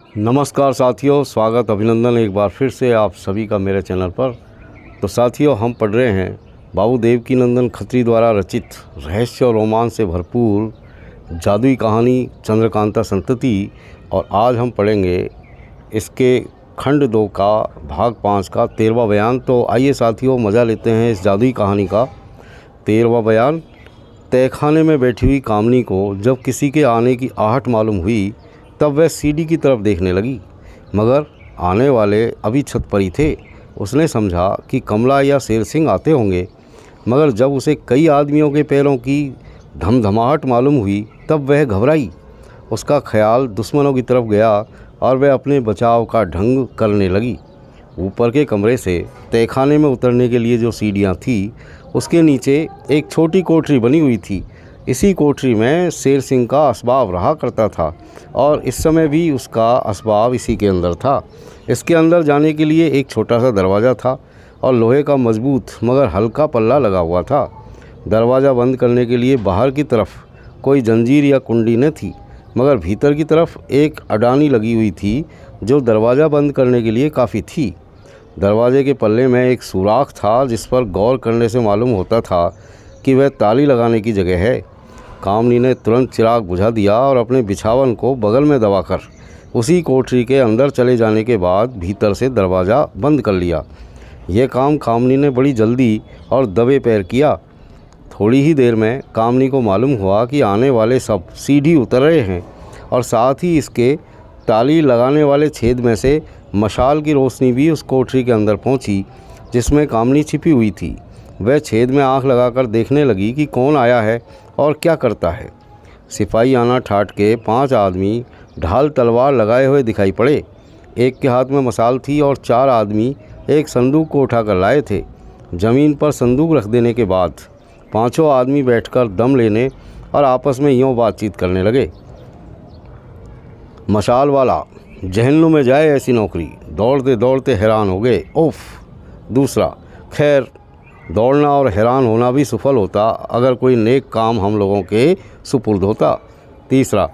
नमस्कार साथियों, स्वागत अभिनंदन एक बार फिर से आप सभी का मेरे चैनल पर। तो साथियों, हम पढ़ रहे हैं बाबू देवकीनंदन खत्री द्वारा रचित रहस्य और रोमांच से भरपूर जादुई कहानी चंद्रकांता संतति। और आज हम पढ़ेंगे इसके खंड 2 का भाग 5 का 13वां बयान। तो आइए साथियों, मज़ा लेते हैं इस जादुई कहानी का। 13वां बयान। तहखाने में बैठी हुई कामनी को जब किसी के आने की आहट मालूम हुई तब वह सीढ़ी की तरफ देखने लगी, मगर आने वाले अभी छत पर ही थे। उसने समझा कि कमला या शेर सिंह आते होंगे, मगर जब उसे कई आदमियों के पैरों की धमधमाहट मालूम हुई तब वह घबराई। उसका ख्याल दुश्मनों की तरफ गया और वह अपने बचाव का ढंग करने लगी। ऊपर के कमरे से तहखाने में उतरने के लिए जो सीढ़ियाँ थीं, उसके नीचे एक छोटी कोठरी बनी हुई थी। इसी कोठरी में शेर सिंह का असबाब रहा करता था और इस समय भी उसका असबाब इसी के अंदर था। इसके अंदर जाने के लिए एक छोटा सा दरवाज़ा था और लोहे का मजबूत मगर हल्का पल्ला लगा हुआ था। दरवाज़ा बंद करने के लिए बाहर की तरफ कोई जंजीर या कुंडी न थी, मगर भीतर की तरफ एक अडानी लगी हुई थी जो दरवाज़ा बंद करने के लिए काफ़ी थी। दरवाजे के पल्ले में एक सुराख था जिस पर गौर करने से मालूम होता था कि वह ताली लगाने की जगह है। कामनी ने तुरंत चिराग बुझा दिया और अपने बिछावन को बगल में दबाकर उसी कोठरी के अंदर चले जाने के बाद भीतर से दरवाज़ा बंद कर लिया। यह काम कामनी ने बड़ी जल्दी और दबे पैर किया। थोड़ी ही देर में कामनी को मालूम हुआ कि आने वाले सब सीढ़ी उतर रहे हैं और साथ ही इसके ताली लगाने वाले छेद में से मशाल की रोशनी भी उस कोठरी के अंदर पहुंची जिसमें कामनी छिपी हुई थी। वह छेद में आंख लगाकर देखने लगी कि कौन आया है और क्या करता है। सिपाही आना ठाट के 5 आदमी ढाल तलवार लगाए हुए दिखाई पड़े। एक के हाथ में मशाल थी और 4 आदमी एक संदूक को उठाकर लाए थे। ज़मीन पर संदूक रख देने के बाद 5 आदमी बैठकर दम लेने और आपस में यूँ बातचीत करने लगे। मशाल वाला, जहन्नुम में जाए ऐसी नौकरी, दौड़ते दौड़ते हैरान हो गए, उफ। दूसरा, खैर दौड़ना और हैरान होना भी सफल होता अगर कोई नेक काम हम लोगों के सुपुर्द होता। तीसरा,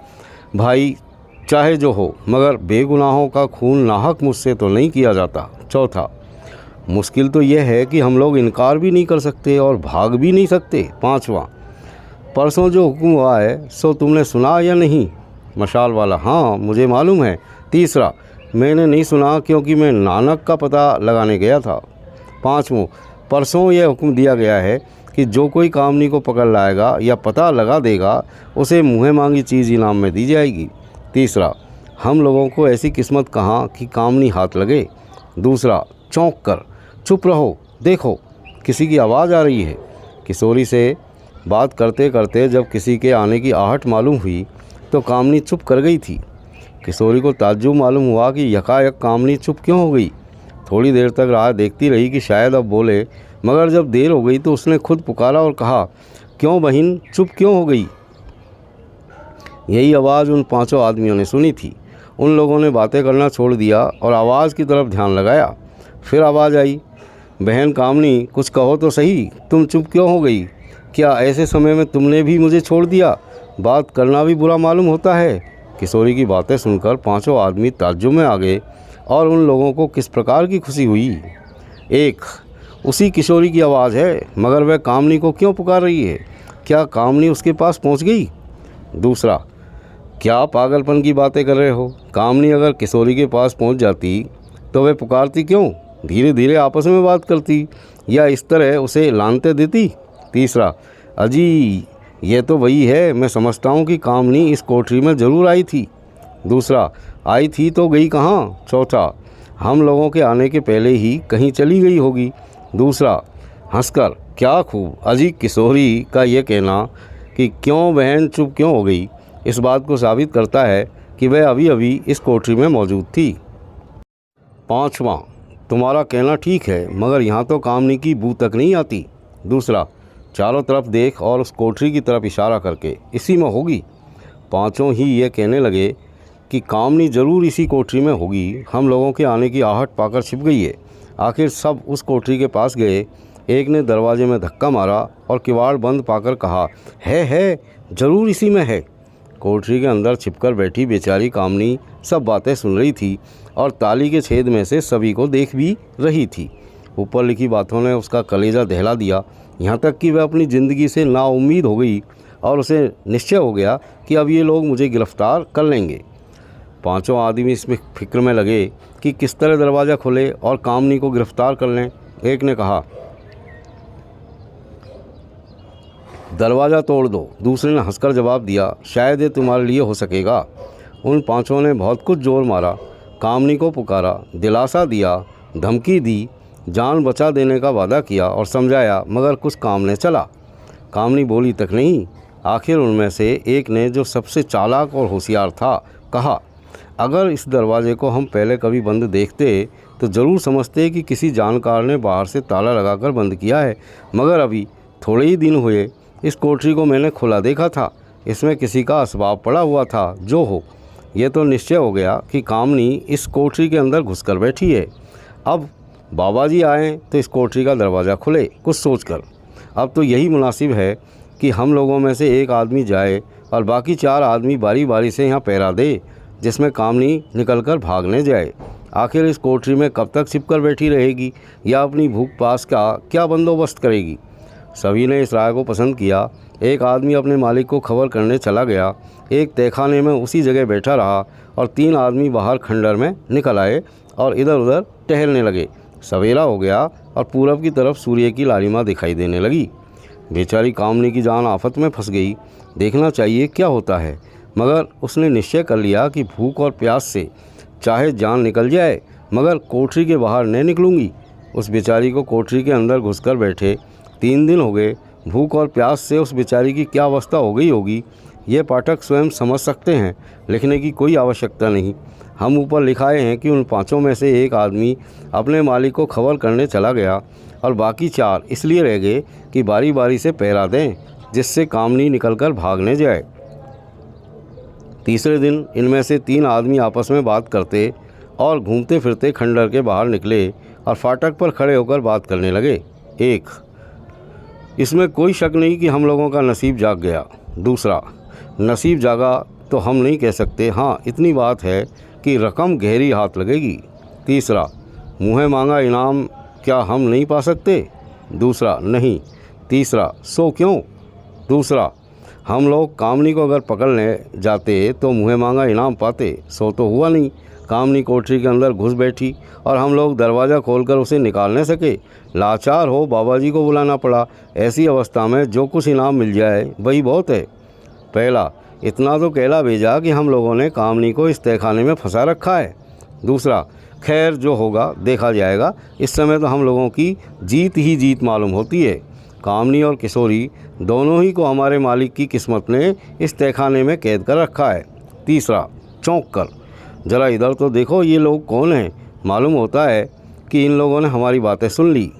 भाई चाहे जो हो मगर बेगुनाहों का खून नाहक मुझसे तो नहीं किया जाता। चौथा, मुश्किल तो यह है कि हम लोग इनकार भी नहीं कर सकते और भाग भी नहीं सकते। पांचवा, परसों जो हुक्म हुआ है सो तुमने सुना या नहीं? मशाल वाला, हाँ मुझे मालूम है। तीसरा, मैंने नहीं सुना क्योंकि मैं नानक का पता लगाने गया था। पाँचवों, परसों यह हुक्म दिया गया है कि जो कोई कामनी को पकड़ लाएगा या पता लगा देगा उसे मुँह मांगी चीज़ इनाम में दी जाएगी। तीसरा, हम लोगों को ऐसी किस्मत कहाँ कि कामनी हाथ लगे। दूसरा, चौंक कर चुप रहो, देखो किसी की आवाज़ आ रही है। किशोरी से बात करते करते जब किसी के आने की आहट मालूम हुई तो कामनी चुप कर गई थी। किशोरी को ताज्जुब मालूम हुआ कि यकायक कामनी चुप क्यों हो गई। थोड़ी देर तक राह देखती रही कि शायद अब बोले, मगर जब देर हो गई तो उसने खुद पुकारा और कहा, क्यों बहन, चुप क्यों हो गई? यही आवाज़ उन 5 आदमियों ने सुनी थी। उन लोगों ने बातें करना छोड़ दिया और आवाज़ की तरफ ध्यान लगाया। फिर आवाज़ आई, बहन कामनी, कुछ कहो तो सही, तुम चुप क्यों हो गई? क्या ऐसे समय में तुमने भी मुझे छोड़ दिया? बात करना भी बुरा मालूम होता है। किशोरी की बातें सुनकर 5 आदमी ताज्जुब में आ गए और उन लोगों को किस प्रकार की खुशी हुई। एक, उसी किशोरी की आवाज़ है, मगर वह कामनी को क्यों पुकार रही है? क्या कामनी उसके पास पहुंच गई? दूसरा, क्या पागलपन की बातें कर रहे हो? कामनी अगर किशोरी के पास पहुंच जाती तो वह पुकारती क्यों? धीरे धीरे आपस में बात करती या इस तरह उसे लानते देती। तीसरा, अजी ये तो वही है, मैं समझता हूँ कि कामनी इस कोठरी में ज़रूर आई थी। दूसरा, आई थी तो गई कहाँ? चौथा, हम लोगों के आने के पहले ही कहीं चली गई होगी। दूसरा, हंसकर, क्या खूब। अजी किशोरी का ये कहना कि क्यों बहन चुप क्यों हो गई, इस बात को साबित करता है कि वह अभी अभी इस कोठरी में मौजूद थी। पाँचवा, तुम्हारा कहना ठीक है, मगर यहाँ तो कामनी की बू तक नहीं आती। दूसरा, चारों तरफ देख और उस कोठरी की तरफ इशारा करके, इसी में होगी। 5 ही ये कहने लगे कि कामनी ज़रूर इसी कोठरी में होगी, हम लोगों के आने की आहट पाकर छिप गई है। आखिर सब उस कोठरी के पास गए। एक ने दरवाजे में धक्का मारा और किवाड़ बंद पाकर कहा, है ज़रूर इसी में है। कोठरी के अंदर छिपकर बैठी बेचारी कामनी सब बातें सुन रही थी और ताली के छेद में से सभी को देख भी रही थी। ऊपर लिखी बातों ने उसका कलेजा दहला दिया, यहाँ तक कि वह अपनी ज़िंदगी से नाउम्मीद हो गई और उसे निश्चय हो गया कि अब ये लोग मुझे गिरफ़्तार कर लेंगे। पांचों आदमी इसमें फिक्र में लगे कि किस तरह दरवाज़ा खुले और कामनी को गिरफ़्तार कर लें। एक ने कहा, दरवाज़ा तोड़ दो। दूसरे ने हंसकर जवाब दिया, शायद ये तुम्हारे लिए हो सकेगा। उन पांचों ने बहुत कुछ जोर मारा, कामनी को पुकारा, दिलासा दिया, धमकी दी, जान बचा देने का वादा किया और समझाया, मगर कुछ काम नहीं चला। कामनी बोली तक नहीं। आखिर उनमें से एक ने, जो सबसे चालाक और होशियार था, कहा, अगर इस दरवाजे को हम पहले कभी बंद देखते तो ज़रूर समझते कि किसी जानकार ने बाहर से ताला लगाकर बंद किया है, मगर अभी थोड़े ही दिन हुए इस कोठरी को मैंने खुला देखा था। इसमें किसी का असबाब पड़ा हुआ था। जो हो, ये तो निश्चय हो गया कि कामनी इस कोठरी के अंदर घुसकर बैठी है। अब बाबा जी आएँ तो इस कोठरी का दरवाज़ा खुले। कुछ सोचकर अब तो यही मुनासिब है कि हम लोगों में से एक आदमी जाए और बाकी 4 आदमी बारी बारी से यहाँ पहरा दे, जिसमें कामनी निकलकर भागने जाए। आखिर इस कोठरी में कब तक छिपकर बैठी रहेगी या अपनी भूख प्यास का क्या बंदोबस्त करेगी। सभी ने इस राय को पसंद किया। एक आदमी अपने मालिक को खबर करने चला गया। एक तहखाने में उसी जगह बैठा रहा और 3 आदमी बाहर खंडर में निकल आए और इधर उधर टहलने लगे। सवेरा हो गया और पूरब की तरफ सूर्य की लालिमा दिखाई देने लगी। बेचारी कामनी की जान आफत में फंस गई। देखना चाहिए क्या होता है, मगर उसने निश्चय कर लिया कि भूख और प्यास से चाहे जान निकल जाए, मगर कोठरी के बाहर नहीं निकलूंगी। उस बेचारी को कोठरी के अंदर घुसकर बैठे 3 दिन हो गए। भूख और प्यास से उस बेचारी की क्या अवस्था हो गई होगी, ये पाठक स्वयं समझ सकते हैं। लिखने की कोई आवश्यकता नहीं। हम ऊपर लिखाए हैं कि उन 5 में से एक आदमी अपने मालिक को खबर करने चला गया और बाकी 4 इसलिए रह गए कि बारी बारी से पहरा दें, जिससे कामनी निकलकर भागने जाए। तीसरे दिन इनमें से 3 आदमी आपस में बात करते और घूमते फिरते खंडर के बाहर निकले और फाटक पर खड़े होकर बात करने लगे। एक, इसमें कोई शक नहीं कि हम लोगों का नसीब जाग गया। दूसरा, नसीब जागा तो हम नहीं कह सकते, हाँ इतनी बात है कि रकम गहरी हाथ लगेगी। तीसरा, मुँह मांगा इनाम क्या हम नहीं पा सकते। दूसरा, नहीं। तीसरा, सो क्यों। दूसरा, हम लोग कामनी को अगर पकड़ने जाते तो मुँह मांगा इनाम पाते। सो तो हुआ नहीं। कामनी कोठरी के अंदर घुस बैठी और हम लोग दरवाज़ा खोलकर उसे निकाल न सके। लाचार हो बाबा जी को बुलाना पड़ा। ऐसी अवस्था में जो कुछ इनाम मिल जाए वही बहुत है। पहला, इतना तो कहला भेजा कि हम लोगों ने कामनी को इस तहखाने में फंसा रखा है। दूसरा, खैर जो होगा देखा जाएगा। इस समय तो हम लोगों की जीत ही जीत मालूम होती है। कामनी और किशोरी दोनों ही को हमारे मालिक की किस्मत ने इस तहखाने में कैद कर रखा है। तीसरा, चौंक कर ज़रा इधर तो देखो, ये लोग कौन हैं। मालूम होता है कि इन लोगों ने हमारी बातें सुन ली।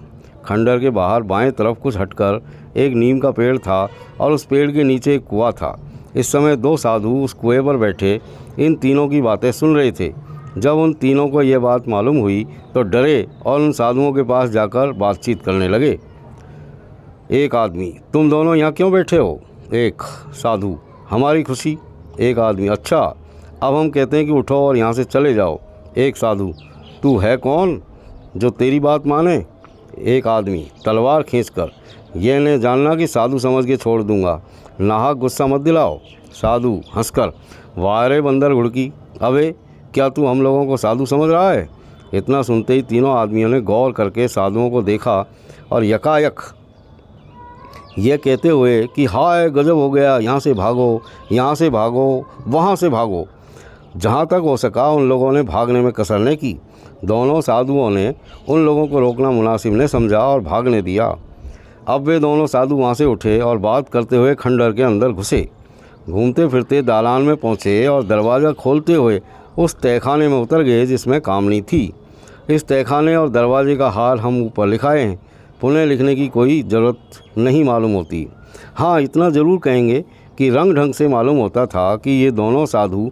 खंडर के बाहर बाएं तरफ कुछ हटकर एक नीम का पेड़ था और उस पेड़ के नीचे एक कुआं था। इस समय 2 साधु उस कुएं पर बैठे इन तीनों की बातें सुन रहे थे। जब उन तीनों को यह बात मालूम हुई तो डरे और उन साधुओं के पास जाकर बातचीत करने लगे। एक आदमी, तुम दोनों यहाँ क्यों बैठे हो। एक साधु, हमारी खुशी। एक आदमी, अच्छा अब हम कहते हैं कि उठो और यहाँ से चले जाओ। एक साधु, तू है कौन जो तेरी बात माने। एक आदमी तलवार खींचकर, यह नहीं जानना कि साधु समझ के छोड़ दूंगा, नाहक गुस्सा मत दिलाओ। साधु हंसकर, वाह रे बंदर घुड़की, अबे क्या तू हम लोगों को साधु समझ रहा है। इतना सुनते ही तीनों आदमियों ने गौर करके साधुओं को देखा और यकायक ये कहते हुए कि हाय गजब हो गया, यहाँ से भागो, यहाँ से भागो, वहाँ से भागो। जहाँ तक हो सका उन लोगों ने भागने में कसर नहीं की। दोनों साधुओं ने उन लोगों को रोकना मुनासिब ने समझा और भागने दिया। अब वे दोनों साधु वहाँ से उठे और बात करते हुए खंडर के अंदर घुसे। घूमते फिरते दालान में पहुँचे और दरवाज़ा खोलते हुए उस तहखाने में उतर गए जिसमें कामनी थी। इस तहखाने और दरवाजे का हाल हम ऊपर लिखाए हैं, पुनः लिखने की कोई ज़रूरत नहीं मालूम होती। हाँ इतना ज़रूर कहेंगे कि रंग ढंग से मालूम होता था कि ये दोनों साधु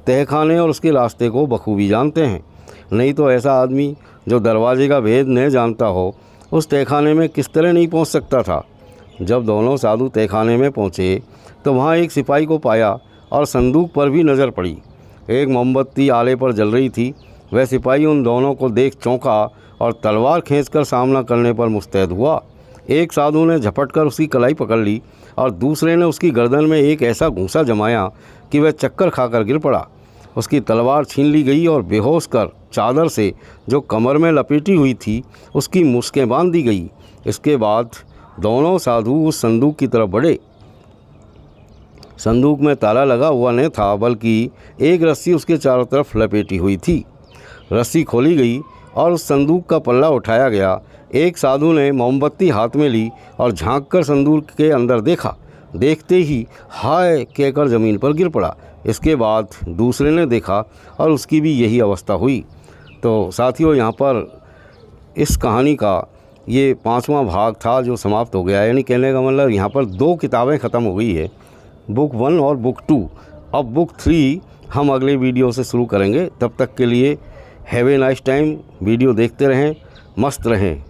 तहखाने और उसके रास्ते को बखूबी जानते हैं। नहीं तो ऐसा आदमी जो दरवाजे का भेद नहीं जानता हो उस तहखाने में किस तरह नहीं पहुंच सकता था। जब दोनों साधु तहखाने में पहुंचे तो वहां एक सिपाही को पाया और संदूक पर भी नज़र पड़ी। एक मोमबत्ती आले पर जल रही थी। वह सिपाही उन दोनों को देख चौंका और तलवार खींचकर सामना करने पर मुस्तैद हुआ। एक साधु ने झपट कर उसकी कलाई पकड़ ली और दूसरे ने उसकी गर्दन में एक ऐसा घूंसा जमाया कि वह चक्कर खाकर गिर पड़ा। उसकी तलवार छीन ली गई और बेहोश कर चादर से जो कमर में लपेटी हुई थी उसकी मुस्कें बांध दी गई। इसके बाद दोनों साधु उस संदूक की तरफ बढ़े। संदूक में ताला लगा हुआ नहीं था, बल्कि एक रस्सी उसके चारों तरफ लपेटी हुई थी। रस्सी खोली गई और उस संदूक का पल्ला उठाया गया। एक साधु ने मोमबत्ती हाथ में ली और झांककर संदूक के अंदर देखा। देखते ही हाय कहकर ज़मीन पर गिर पड़ा। इसके बाद दूसरे ने देखा और उसकी भी यही अवस्था हुई। तो साथियों, यहाँ पर इस कहानी का ये 5वां भाग था जो समाप्त हो गया। यानी कहने का मतलब यहाँ पर 2 किताबें ख़त्म हो गई है, बुक 1 और बुक 2। अब बुक 3 हम अगले वीडियो से शुरू करेंगे। तब तक के लिए have a nice time. Video देखते रहें, मस्त रहें।